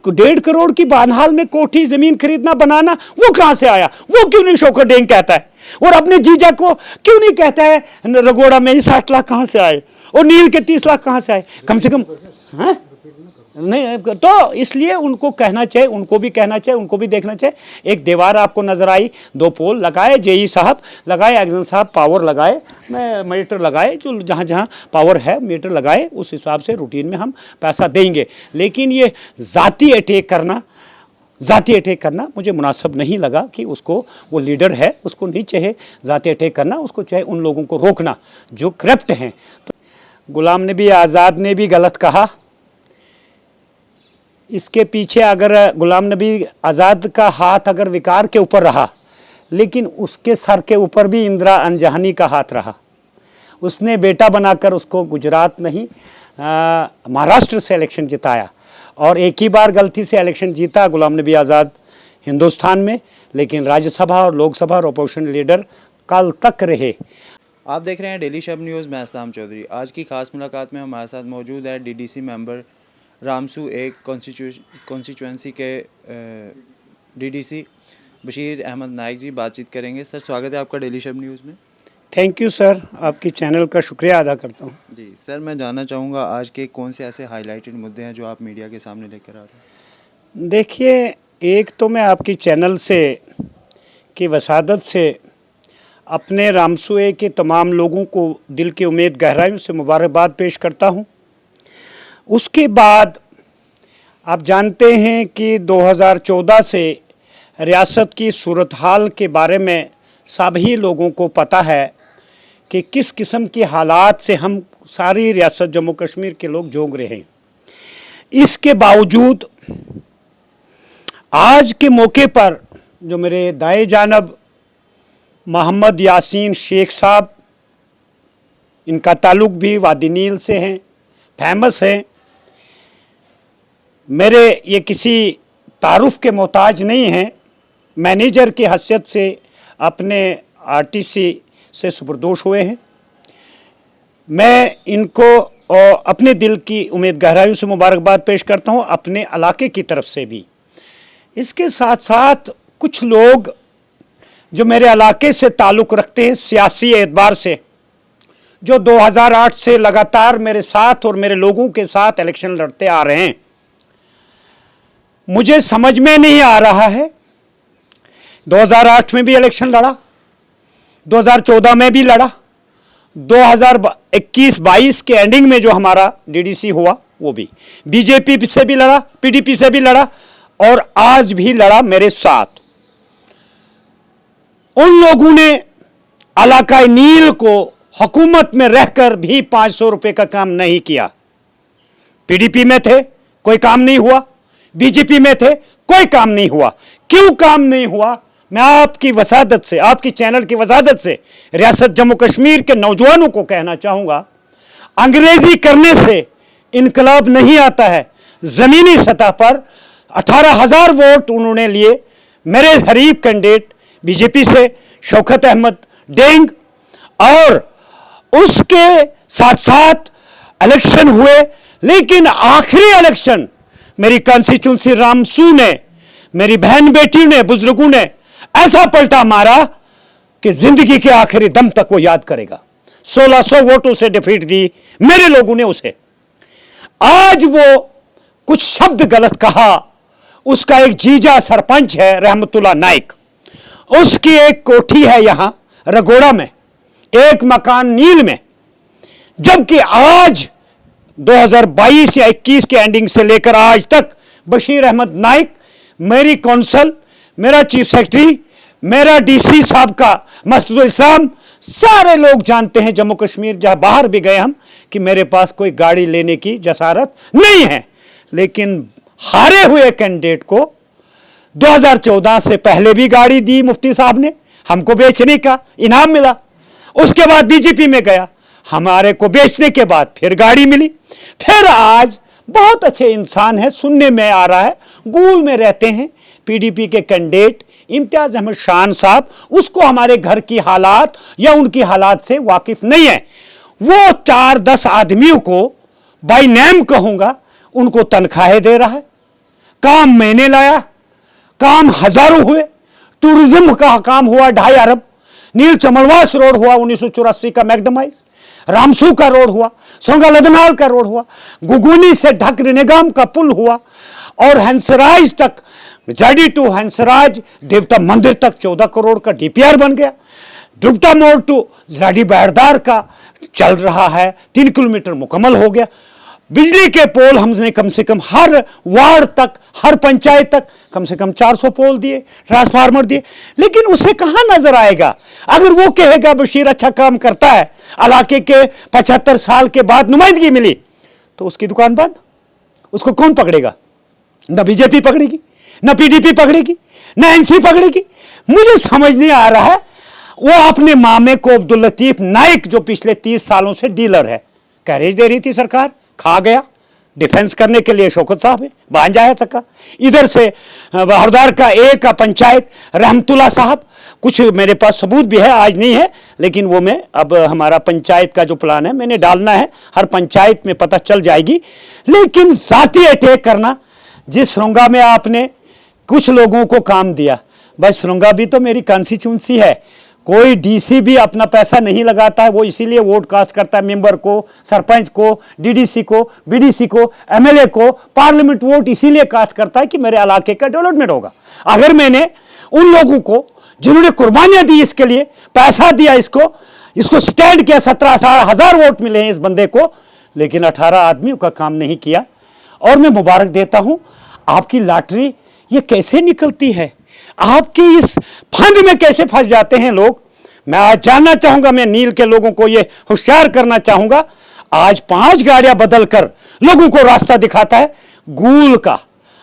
1.5 करोड़ की बानहाल में कोठी जमीन खरीदना बनाना वो कहां से आया? वो क्यों नहीं शौकत डेंग कहता है? और अपने जीजा को क्यों नहीं कहता है रगोड़ा में 60 लाख कहां से आए और नील के 30 लाख कहां से आए? कम से कम है नहीं। तो इसलिए उनको कहना चाहिए, उनको भी कहना चाहिए, उनको भी देखना चाहिए। एक दीवार आपको नजर आई, 2 पोल लगाए, जेई साहब लगाए, एक्जन साहब पावर लगाए, मीटर लगाए, जो जहाँ जहाँ पावर है मीटर लगाए, उस हिसाब से रूटीन में हम पैसा देंगे। लेकिन ये जाती अटैक करना मुझे मुनासिब नहीं लगा कि उसको, वो लीडर है, उसको नहीं चाहिए जाती अटैक करना, उसको चाहिए उन लोगों को रोकना जो करप्ट हैं। तो गुलाम नबी आज़ाद ने भी गलत कहा। इसके पीछे अगर गुलाम नबी आज़ाद का हाथ अगर विकार के ऊपर रहा, लेकिन उसके सर के ऊपर भी इंदिरा अंजहानी का हाथ रहा। उसने बेटा बनाकर उसको गुजरात नहीं महाराष्ट्र से इलेक्शन जिताया, और एक ही बार गलती से इलेक्शन जीता गुलाम नबी आज़ाद हिंदुस्तान में, लेकिन राज्यसभा और लोकसभा और अपोजिशन लीडर कल तक रहे। आप देख रहे हैं डेली शब न्यूज़। मैं अस्लाम चौधरी। आज की खास मुलाकात में हमारे साथ मौजूद है डीडीसी मेंबर रामसू एक कॉन्स्टिट्यूंसी के डीडीसी बशीर अहमद नाइक जी बातचीत करेंगे। सर, स्वागत है आपका डेली शब न्यूज़ में। थैंक यू सर, आपकी चैनल का शुक्रिया अदा करता हूँ। जी सर, मैं जानना चाहूँगा आज के कौन से ऐसे हाईलाइटेड मुद्दे हैं जो आप मीडिया के सामने लेकर आ रहे हैं? देखिए, एक तो मैं आपकी चैनल से की वसादत से अपने रामसुए के तमाम लोगों को दिल की उम्मीद गहराइयों से मुबारकबाद पेश करता हूँ। उसके बाद आप जानते हैं कि 2014 से रियासत की सूरत हाल के बारे में सभी लोगों को पता है कि किस किस्म की हालात से हम सारी रियासत जम्मू कश्मीर के लोग जूझ रहे हैं। इसके बावजूद आज के मौके पर जो मेरे दाएं जानब मोहम्मद यासीन शेख साहब, इनका ताल्लुक भी वादी नील से हैं, फेमस हैं। मेरे ये किसी तारुफ के मोहताज नहीं हैं, मैनेजर की हैसियत से अपने आरटीसी से सुपुर्दोश हुए हैं। मैं इनको अपने दिल की उम्मीद गहराइयों से मुबारकबाद पेश करता हूँ, अपने इलाके की तरफ से भी। इसके साथ साथ कुछ लोग जो मेरे इलाके से ताल्लुक़ रखते हैं सियासी एतबार से, जो 2008 से लगातार मेरे साथ और मेरे लोगों के साथ इलेक्शन लड़ते आ रहे हैं, मुझे समझ में नहीं आ रहा है। 2008 में भी इलेक्शन लड़ा, 2014 में भी लड़ा, 2021-22 के एंडिंग में जो हमारा डीडीसी हुआ वो भी बीजेपी से भी लड़ा, पीडीपी से भी लड़ा, और आज भी लड़ा मेरे साथ। उन लोगों ने इलाकाई नील को हुकूमत में रहकर भी 500 रुपए का काम नहीं किया। पीडीपी में थे, कोई काम नहीं हुआ, बीजेपी में थे, कोई काम नहीं हुआ। क्यों काम नहीं हुआ? मैं आपकी वसादत से, आपकी चैनल की वसादत से रियासत जम्मू कश्मीर के नौजवानों को कहना चाहूंगा, अंग्रेजी करने से इनकलाब नहीं आता है। जमीनी सतह पर 18,000 वोट उन्होंने लिए मेरे हरीफ कैंडिडेट बीजेपी से शौकत अहमद डेंग, और उसके साथ साथ इलेक्शन हुए। लेकिन आखिरी इलेक्शन मेरी कॉन्स्टिट्यूंसी रामसू ने, मेरी बहन बेटी ने, बुजुर्गों ने ऐसा पलटा मारा कि जिंदगी के आखिरी दम तक वो याद करेगा। 1600 वोटों से डिफीट दी मेरे लोगों ने उसे। आज वो कुछ शब्द गलत कहा, उसका एक जीजा सरपंच है रहमतुल्लाह नाइक, उसकी एक कोठी है यहां रगोड़ा में, एक मकान नील में, जबकि आज 2022 या 21 के एंडिंग से लेकर आज तक बशीर अहमद नाइक, मेरी कौंसल, मेरा चीफ सेक्रेटरी, मेरा डीसी साहब का मसूद इस्लाम, सारे लोग जानते हैं जम्मू कश्मीर, जहां बाहर भी गए हम, कि मेरे पास कोई गाड़ी लेने की जसारत नहीं है। लेकिन हारे हुए कैंडिडेट को 2014 से पहले भी गाड़ी दी मुफ्ती साहब ने, हमको बेचने का इनाम मिला। उसके बाद बीजेपी में गया, हमारे को बेचने के बाद फिर गाड़ी मिली। फिर आज बहुत अच्छे इंसान है, सुनने में आ रहा है, गूल में रहते हैं, पीडीपी के कैंडिडेट इम्तियाज अहमद शान साहब, उसको हमारे घर की हालात या उनकी हालात से वाकिफ नहीं है। वो 4-10 आदमियों को बाय नेम कहूंगा, उनको तनख्वाहें दे रहा है, काम मैंने लाया, काम हजारों हुए। टूरिज्म का काम हुआ 2.5 अरब। नील चमलवास रोड हुआ 1984 का मैकडमाइज। रामसू का रोड हुआ, सोंगा लदनाल का रोड हुआ, गुगुनी से ढक निगाम का पुल हुआ, और हंसराज तक, जाडी टू हंसराज देवता मंदिर तक 14 करोड़ का डीपीआर बन गया। दुबटा मोड़ टू जाडी बैरदार का चल रहा है, 3 किलोमीटर मुकम्मल हो गया। बिजली के पोल हमने कम से कम हर वार्ड तक, हर पंचायत तक कम से कम 400 पोल दिए, ट्रांसफार्मर दिए। लेकिन उसे कहां नजर आएगा? अगर वो कहेगा बशीर अच्छा काम करता है, इलाके के 75 साल के बाद नुमाइंदगी मिली, तो उसकी दुकान बंद। उसको कौन पकड़ेगा? न बीजेपी पकड़ेगी, न पीडीपी पकड़ेगी, न एनसी पकड़ेगी। मुझे समझ नहीं आ रहा है। वो अपने मामे को अब्दुल लतीफ नाइक, जो पिछले 30 सालों से डीलर है, कैरेज दे रही थी सरकार, खा गया। डिफेंस करने के लिए शौकत साहब है, भांजा है सका। इधर से बहरदार का एक पंचायत रहमतुल्ला साहब, कुछ मेरे पास सबूत भी है, आज नहीं है, लेकिन वो मैं अब हमारा पंचायत का जो प्लान है मैंने डालना है, हर पंचायत में पता चल जाएगी। लेकिन जाती अटैक करना, जिस श्रृंगा में आपने कुछ लोगों को काम दिया, भाई श्रृंगा भी तो मेरी कॉन्स्टिट्यूंसी है। कोई डीसी भी अपना पैसा नहीं लगाता है, वो इसीलिए वोट कास्ट करता है मेंबर को, सरपंच को, डीडीसी को, बीडीसी को, एमएलए को। पार्लियामेंट वोट इसीलिए कास्ट करता है कि मेरे इलाके का डेवलपमेंट होगा। अगर मैंने उन लोगों को जिन्होंने कुर्बानियां दी, इसके लिए पैसा दिया, इसको स्टैंड किया, 17,000 वोट मिले हैं इस बंदे को, लेकिन 18 आदमियों का काम नहीं किया। और मैं मुबारक देता हूं, आपकी लॉटरी ये कैसे निकलती है, आपके इस फंड में कैसे फंस जाते हैं लोग। मैं आज जानना चाहूंगा, मैं नील के लोगों को ये होशियार करना चाहूंगा। आज 5 गाड़ियां बदलकर लोगों को रास्ता दिखाता है गूल का।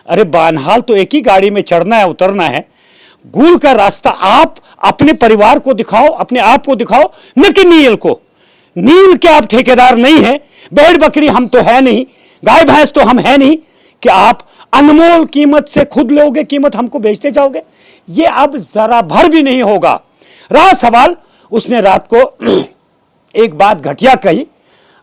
अरे बानहाल तो एक ही गाड़ी में चढ़ना है, उतरना है। गूल का रास्ता आप अपने परिवार को दिखाओ, अपने आप को दिखाओ, न कि नील को। नील के आप ठेकेदार नहीं है, भेड़ बकरी हम तो है नहीं, गाय भैंस तो हम है नहीं कि आप अनमोल कीमत से खुद लोगे, कीमत हमको बेचते जाओगे। ये अब जरा भर भी नहीं होगा। रहा सवाल, उसने रात को एक बात घटिया कही।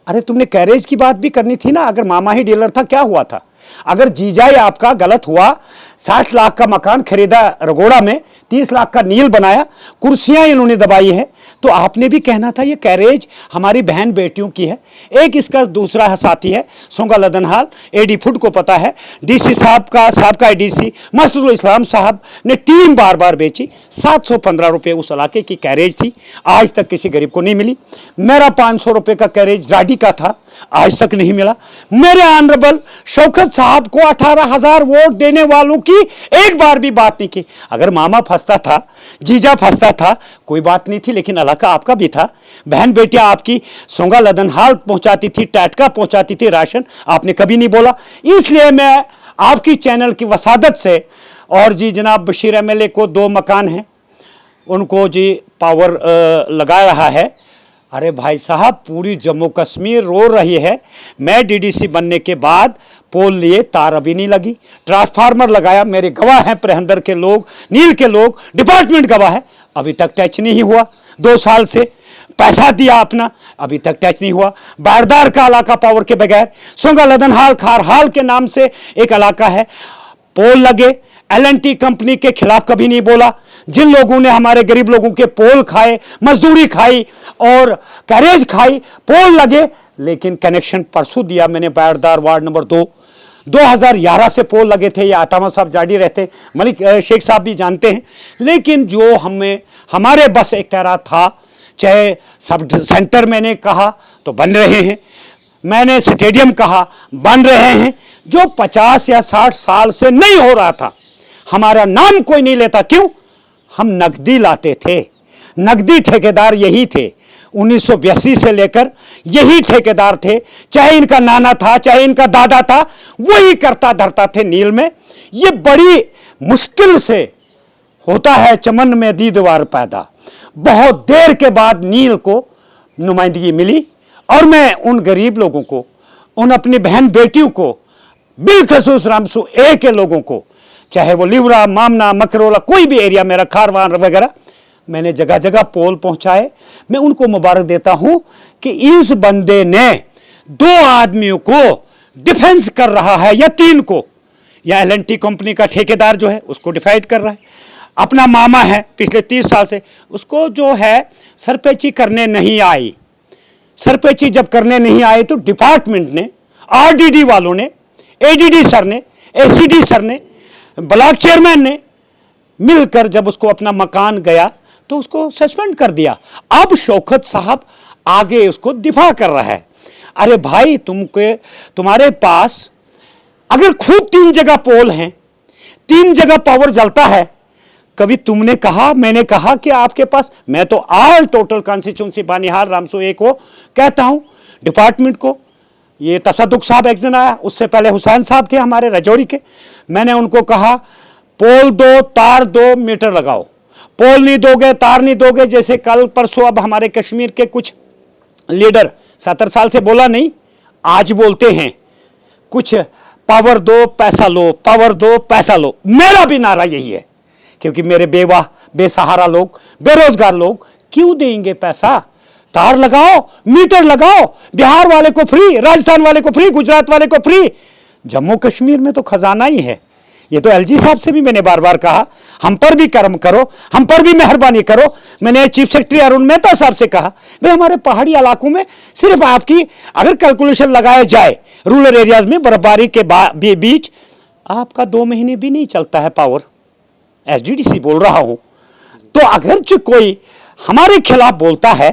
अरे तुमने कैरेज की बात भी करनी थी ना। अगर मामा ही डीलर था, क्या हुआ था? अगर जीजा ही आपका गलत हुआ, 60 लाख का मकान खरीदा रगोड़ा में, 30 लाख का नील बनाया, कुर्सियां इन्होंने दबाई हैं, तो आपने भी कहना था ये कैरेज हमारी बहन बेटियों की है। एक इसका दूसरा साथी है सोंगा लदनहाल, एडी फुड को पता है, डीसी साहब का एडीसी मस्तुल इस्लाम साहब ने टीम बार बार बेची। 715 रुपये उस इलाके की कैरेज थी, आज तक किसी गरीब को नहीं मिली। मेरा 500 रुपये का कैरेज राडी का था, आज तक नहीं मिला। मेरे ऑनरेबल शौकत साहब को 18,000 वोट देने वालों की एक बार भी बात नहीं की। अगर मामा फंसता था, जीजा फंसता था, कोई बात नहीं थी, लेकिन इलाका आपका भी था। बहन बेटियां आपकी सोंगा लदनहाल पहुंचाती थी, टैटका पहुंचाती थी राशन, आपने कभी नहीं बोला। इसलिए मैं आपकी चैनल की वसादत से, और जी जनाब बशीर एमएलए को 2 मकान हैं, उनको जी पावर लगा रहा है। अरे भाई साहब, पूरी जम्मू कश्मीर रो रही है। मैं डीडीसी बनने के बाद पोल लिए, तार अभी नहीं लगी, ट्रांसफार्मर लगाया, मेरे गवाह हैं प्रहंदर के लोग, नील के लोग, डिपार्टमेंट गवाह है, अभी तक टच नहीं हुआ। 2 साल से पैसा दिया अपना, अभी तक टच नहीं हुआ। बारदार का इलाका पावर के बगैर, सोंगा लदनहाल खारहाल के नाम से एक इलाका है, पोल लगे। एलएनटी कंपनी के खिलाफ कभी नहीं बोला। जिन लोगों ने हमारे गरीब लोगों के पोल खाए, मजदूरी खाई और कैरेज खाई, पोल लगे, लेकिन कनेक्शन परसों दिया मैंने बारदार वार्ड नंबर 2। 2011 से पोल लगे थे, ये आतामा साहब जाडी रहते, मलिक शेख साहब भी जानते हैं। लेकिन जो हमारे बस इख्तियार था, चाहे सब सेंटर मैंने कहा तो बन रहे हैं, मैंने स्टेडियम कहा बन रहे हैं, जो 50 या 60 साल से नहीं हो रहा था। हमारा नाम कोई नहीं लेता, क्यों? हम नकदी लाते थे, नकदी ठेकेदार यही थे। 1982 से लेकर यही ठेकेदार थे, चाहे इनका नाना था, चाहे इनका दादा था, वही करता धरता थे नील में। ये बड़ी मुश्किल से होता है चमन में दीदवार पैदा। बहुत देर के बाद नील को नुमाइंदगी मिली, और मैं उन गरीब लोगों को, उन अपनी बहन बेटियों को, बिलखसूस रामसू ए के लोगों को, चाहे वो लिवरा, मामना, मकरोला, कोई भी एरिया मेरा खारवान वगैरह, मैंने जगह जगह पोल पहुंचाए। मैं उनको मुबारक देता हूं कि इस बंदे ने 2 आदमियों को डिफेंस कर रहा है, या 3 को। या L&T कंपनी का ठेकेदार जो है उसको डिफाइड कर रहा है। अपना मामा है पिछले 30 साल से, उसको जो है सरपेची करने नहीं आई। सरपेची जब करने नहीं आए तो डिपार्टमेंट ने, RDD वालों ने, ADD सर ने, ACD सर ने, ब्लॉक चेयरमैन ने मिलकर जब उसको अपना मकान गया तो उसको सस्पेंड कर दिया। अब शौकत साहब आगे उसको दिफा कर रहा है। अरे भाई, तुम्हारे पास अगर खूब 3 जगह पोल हैं, 3 जगह पावर जलता है, कभी तुमने कहा, मैंने कहा कि आपके पास, मैं तो all total constituency Banihal Ramsu ए को कहता हूं, डिपार्टमेंट को, ये तसदुक साहब एक्शन आया, उससे पहले हुसैन साहब थे हमारे रजौरी के, मैंने उनको कहा पोल दो, तार दो, मीटर लगाओ। पोल नहीं दोगे, तार नहीं दोगे, जैसे कल परसों अब हमारे कश्मीर के कुछ लीडर 70 साल से बोला नहीं, आज बोलते हैं कुछ पावर दो पैसा लो, पावर दो पैसा लो। मेरा भी नारा यही है, क्योंकि मेरे बेवाह बेसहारा लोग, बेरोजगार लोग क्यों देंगे पैसा? तार लगाओ, मीटर लगाओ, बिहार वाले को फ्री, राजस्थान वाले को फ्री, गुजरात वाले को फ्री। जम्मू कश्मीर में तो खजाना ही है। ये तो LG साहब से भी मैंने बार बार कहा, हम पर भी कर्म करो, हम पर भी मेहरबानी करो। मैंने चीफ सेक्रेटरी अरुण मेहता साहब से कहा, भाई हमारे पहाड़ी इलाकों में सिर्फ आपकी अगर कैलकुलेशन लगाया जाए, रूरल एरियाज में बर्फबारी के बीच आपका 2 महीने भी नहीं चलता है पावर। SDDC बोल रहा हूं। तो अगर जो कोई हमारे खिलाफ बोलता है,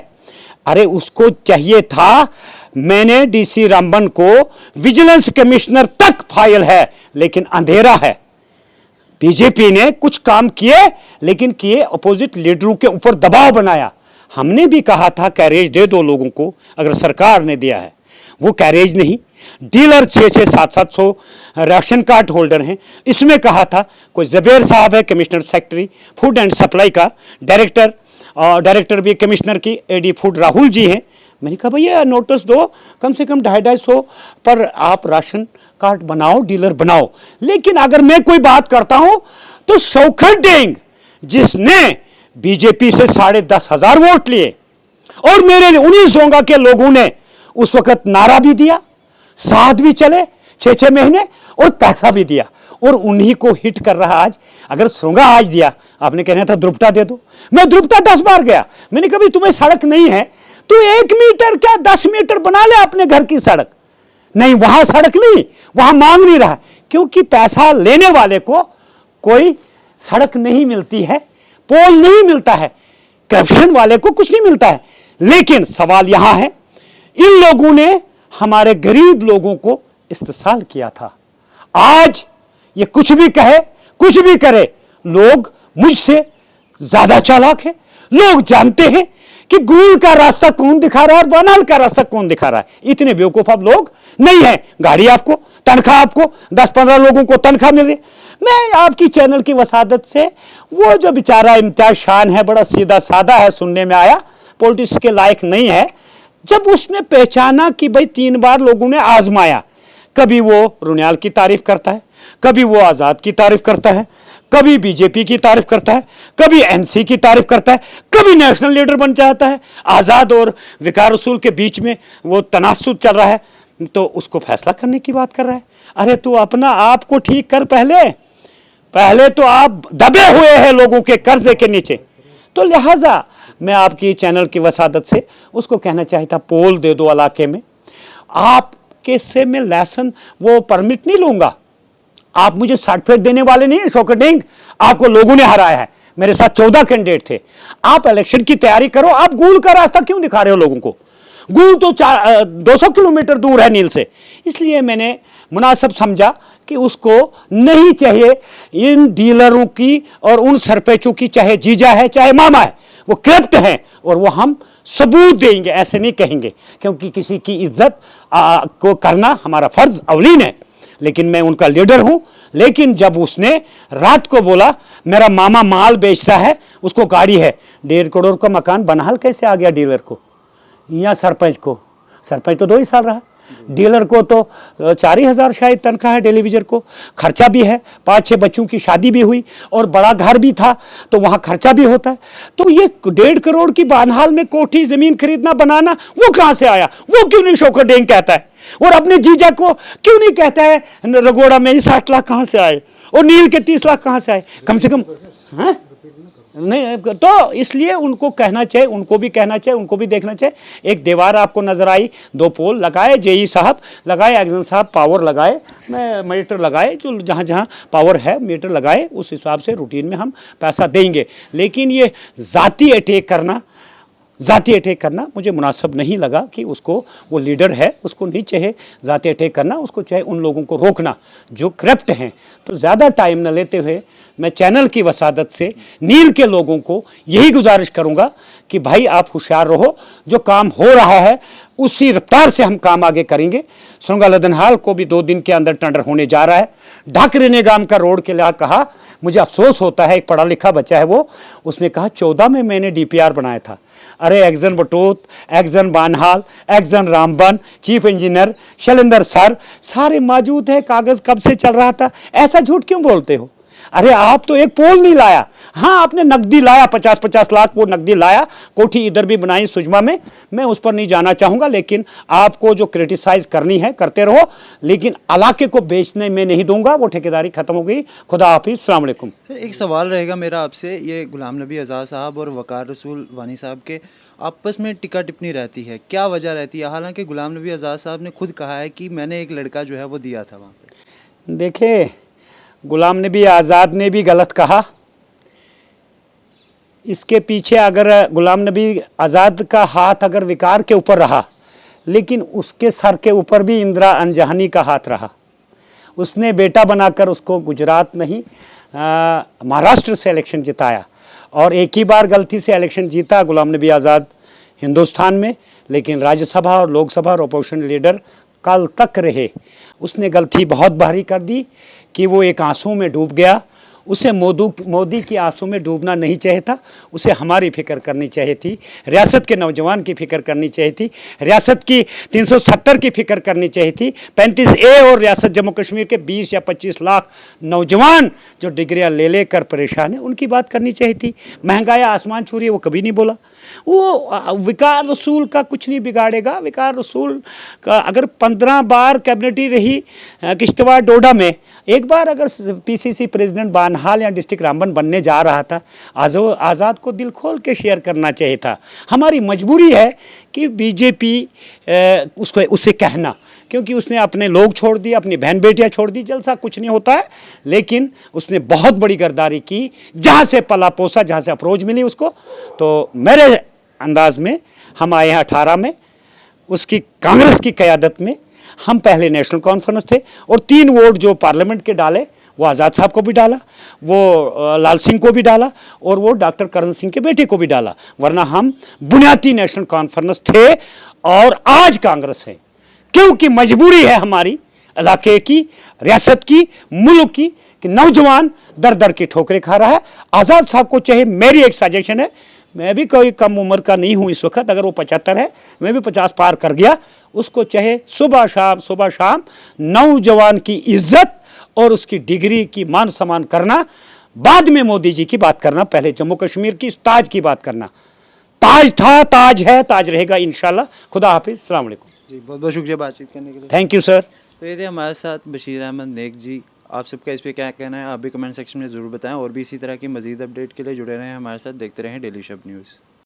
अरे उसको चाहिए था, मैंने DC रामबन को विजिलेंस कमिश्नर तक फाइल है, लेकिन अंधेरा है। बीजेपी ने कुछ काम किए, लेकिन किए अपोजिट लीडरों के ऊपर दबाव बनाया। हमने भी कहा था कैरेज दे दो लोगों को, अगर सरकार ने दिया है, वो कैरेज नहीं। डीलर 600-700 राशन कार्ड होल्डर हैं। इसमें कहा था, कोई जबेर साहब है commissioner secretary food and supply का, डायरेक्टर, और डायरेक्टर भी कमिश्नर की AD फूड राहुल जी हैं। मैंने कहा भैया नोटिस दो, कम से कम 250-250 पर आप राशन कार्ड बनाओ, डीलर बनाओ। लेकिन अगर मैं कोई बात करता हूं तो शौकत डेंग, जिसने बीजेपी से 10,500 वोट लिए, और मेरे 19 सोंगा के लोगों ने उस वक्त नारा भी दिया, साथ भी चले 6-6 महीने, और पैसा भी दिया, और उन्हीं को हिट कर रहा आज। अगर सोंगा आज दिया, आपने कहना था द्रुपटा दे दो, मैं द्रुपटा 10 बार गया। मैंने कभी तुम्हें सड़क नहीं है तो 1 मीटर क्या 10 मीटर बना ले अपने घर की सड़क। नहीं, वहां सड़क नहीं, वहां मांग नहीं रहा, क्योंकि पैसा लेने वाले को कोई सड़क नहीं मिलती है, पोल नहीं मिलता है, करप्शन वाले को कुछ नहीं मिलता है। लेकिन सवाल यहां है, इन लोगों ने हमारे गरीब लोगों को इस्तेसाल किया था। आज ये कुछ भी कहे, कुछ भी करे, लोग मुझसे ज्यादा चालाक है। लोग जानते हैं कि गूल का रास्ता कौन दिखा रहा है और बनाल का रास्ता कौन दिखा रहा है। इतने बेवकूफ अब लोग नहीं है। गाड़ी आपको, तनख्वाह आपको, 10-15 लोगों को तनख्वाह मिल रही। मैं आपकी चैनल की वसादत से, वो जो बेचारा इम्तियाज शान है, बड़ा सीधा साधा है, सुनने में आया, पॉलिटिक्स के लायक नहीं है, जब उसने पहचाना कि भाई 3 बार लोगों ने आजमाया, कभी वो रुनियाल की तारीफ करता है, कभी वो आज़ाद की तारीफ करता है, कभी बीजेपी की तारीफ करता है, कभी NC की तारीफ करता है, कभी नेशनल लीडर बन जाता है। आज़ाद और विकार रसूल के बीच में वो तनासुब चल रहा है, तो उसको फैसला करने की बात कर रहा है। अरे तू अपना आप को ठीक कर, पहले तो आप दबे हुए हैं लोगों के कर्जे के नीचे। तो लिहाजा मैं आपकी चैनल की वसादत से उसको कहना चाहता, पोल दे दो इलाके में। आपके से मैं लाइसेंस वो परमिट नहीं लूंगा। आप मुझे सर्टिफिकेट देने वाले नहीं है शौकत डेंग, आपको लोगों ने हराया है। मेरे साथ 14 कैंडिडेट थे। आप इलेक्शन की तैयारी करो, आप गूल का रास्ता क्यों दिखा रहे हो लोगों को? गूल तो 200 किलोमीटर दूर है नील से। इसलिए मैंने मुनासिब समझा कि उसको नहीं चाहिए इन डीलरों की और उन सरपंचों की, चाहे जीजा है चाहे मामा है, वो करप्ट हैं, और वो हम सबूत देंगे, ऐसे नहीं कहेंगे, क्योंकि किसी की इज्जत को करना हमारा फर्ज अवलीन है। लेकिन मैं उनका लीडर हूं। लेकिन जब उसने रात को बोला मेरा मामा माल बेचता है, उसको गाड़ी है, 1.5 करोड़ का मकान बनाल कैसे आ गया डीलर को या सरपंच को? सरपंच तो 2 ही साल रहा, डीलर को तो 4,000 शायद तनख्वाह है, टेलीविजन को खर्चा भी है, 5-6 बच्चों की शादी भी हुई और बड़ा घर भी था तो वहाँ खर्चा भी होता है। तो ये 1.5 करोड़ की बानहाल में कोठी ज़मीन खरीदना बनाना वो कहाँ से आया? वो क्यों नहीं शौकत डेंग कहता है? और अपने जीजा को क्यों नहीं कहता है रगोड़ा में 60 लाख कहाँ से आए और नील के 30 लाख कहाँ से आए? कम से कम हाँ नहीं, तो इसलिए उनको कहना चाहिए, उनको भी कहना चाहिए, उनको भी देखना चाहिए। एक दीवार आपको नजर आई, 2 पोल लगाए, जेई साहब लगाए, एक्जन साहब पावर लगाए, मैं मीटर लगाए, जो जहाँ जहाँ पावर है मीटर लगाए, उस हिसाब से रूटीन में हम पैसा देंगे। लेकिन ये जाती अटैक करना मुझे मुनासिब नहीं लगा कि उसको, वो लीडर है, उसको नहीं चाहिए ज़ाती अटैक करना, उसको चाहिए उन लोगों को रोकना जो करप्ट हैं। तो ज़्यादा टाइम न लेते हुए मैं चैनल की वसादत से नील के लोगों को यही गुजारिश करूंगा कि भाई आप होशियार रहो, जो काम हो रहा है उसी रफ्तार से हम काम आगे करेंगे। सुरंगा लदनहाल को भी 2 दिन के अंदर टेंडर होने जा रहा है। ढाकरे निगाम का रोड के लिए कहा, मुझे अफसोस होता है, एक पढ़ा लिखा बच्चा है वो, उसने कहा 14 में मैंने डीपीआर बनाया था। अरे XEN Batote, XEN Banihal, XEN Ramban, chief engineer Shailendra sir सारे मौजूद हैं, कागज कब से चल रहा था, ऐसा झूठ क्यों बोलते हो? अरे आप तो एक पोल नहीं लाया। हाँ आपने नकदी लाया, 50-50 लाख वो नकदी लाया, कोठी इधर भी बनाई सुजमा में, मैं उस पर नहीं जाना चाहूंगा। लेकिन आपको जो क्रिटिसाइज करनी है करते रहो, लेकिन इलाके को बेचने में नहीं दूंगा, वो ठेकेदारी खत्म हो गई। खुदा हाफिज, अस्सलाम वालेकुम। सर एक सवाल रहेगा मेरा आपसे, ये गुलाम नबी आज़ाद साहब और वकार रसूल वानी साहब के आपस में टिक्का टिप्पणी रहती है, क्या वजह रहती है? हालांकि गुलाम नबी आज़ाद साहब ने खुद कहा है कि मैंने एक लड़का जो है वो दिया था वहाँ पे। देखिए, गुलाम नबी आज़ाद ने भी गलत कहा। इसके पीछे अगर गुलाम नबी आज़ाद का हाथ अगर विकार के ऊपर रहा, लेकिन उसके सर के ऊपर भी इंदिरा अंजहानी का हाथ रहा। उसने बेटा बनाकर उसको गुजरात नहीं महाराष्ट्र से इलेक्शन जिताया, और एक ही बार गलती से इलेक्शन जीता गुलाम नबी आज़ाद हिंदुस्तान में, लेकिन राज्यसभा और लोकसभा और अपोजिशन लीडर कल तक रहे। उसने गलती बहुत भारी कर दी कि वो एक आंसू में डूब गया। उसे मोदी की आंसू में डूबना नहीं चाहिए था, उसे हमारी फिक्र करनी चाहिए थी, रियासत के नौजवान की फिक्र करनी चाहिए थी, रियासत की 370 की फिक्र करनी चाहिए थी, 35A और रियासत जम्मू कश्मीर के 20 या 25 लाख नौजवान जो डिग्रियां ले लेकर परेशान हैं, उनकी बात करनी चाहिए थी। महंगाई आसमान छू रही है, वो कभी नहीं बोला। वो विकार रसूल का कुछ नहीं बिगाड़ेगा। विकार रसूल का अगर 15 बार कैबिनेट रही किश्तवाड़ डोडा में, एक बार अगर पीसीसी प्रेसिडेंट बानहाल या डिस्ट्रिक्ट रामबन बनने जा रहा था, आज़ाद को दिल खोल के शेयर करना चाहिए था। हमारी मजबूरी है कि बीजेपी उसको उसे कहना, क्योंकि उसने अपने लोग छोड़ दिए, अपनी बहन बेटियां छोड़ दी। जलसा कुछ नहीं होता है, लेकिन उसने बहुत बड़ी गद्दारी की, जहाँ से पला पोसा, जहाँ से अप्रोच मिली उसको। तो मेरे अंदाज में हम आए हैं 18 में, उसकी कांग्रेस की क़यादत में। हम पहले नेशनल कॉन्फ्रेंस थे और 3 वोट जो पार्लियामेंट के डाले, वो आज़ाद साहब को भी डाला, वो लाल सिंह को भी डाला, और वो डॉक्टर करण सिंह के बेटे को भी डाला। वरना हम बुनियादी नेशनल कॉन्फ्रेंस थे और आज कांग्रेस है, क्योंकि मजबूरी है हमारी इलाके की, रियासत की, मुल्क की, कि नौजवान दर दर की ठोकरें खा रहा है। आज़ाद साहब को चाहे, मेरी एक सजेशन है, मैं भी कोई कम उम्र का नहीं हूँ इस वक्त, अगर वो 75 है, मैं भी 50 पार कर गया, उसको चाहे सुबह शाम नौजवान की इज्जत और उसकी डिग्री की मान सम्मान करना, बाद में मोदी जी की बात करना, पहले जम्मू कश्मीर की ताज की बात करना। ताज था, ताज है, ताज रहेगा इंशाल्लाह। खुदा हाफिज, अस्सलाम वालेकुम। जी बहुत बहुत शुक्रिया बातचीत करने के लिए। Thank you sir. तो ये थे हमारे साथ बशीर अहमद नेक जी। आप सबका इस पर क्या कहना है आप भी कमेंट सेक्शन में ज़रूर बताएं, और भी इसी तरह की मज़ीद अपडेट के लिए जुड़े रहें हमारे साथ, देखते रहें डेली शब न्यूज़।